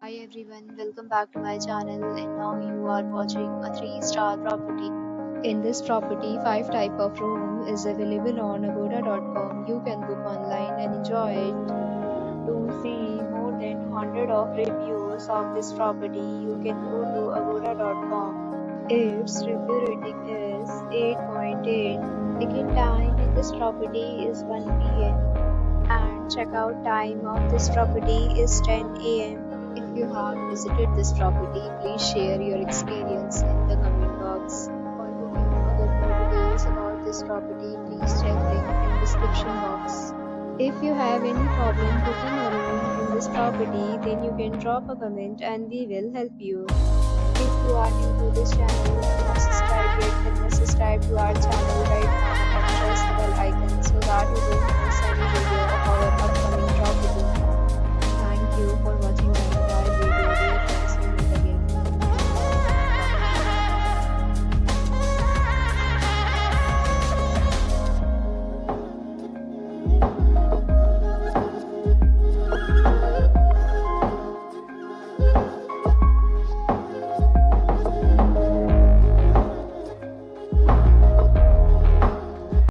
Hi everyone, welcome back to my channel and now you are watching a 3-star property. In this property, 5 type of room is available on agoda.com. You can book online and enjoy it. To see more than 100 of reviews of this property, you can go to agoda.com. Its review rating is 8.8. Check-in time in this property is 1 p.m. and checkout time of this property is 10 a.m. If you have visited this property, please share your experience in the comment box. For booking or get more details about this property, please check link in description box. If you have any problem booking a room in this property, then you can drop a comment and we will help you. If you are new to this channel and not subscribed yet, then must subscribe to our channel right now and press the bell icon so that you don't miss any video of our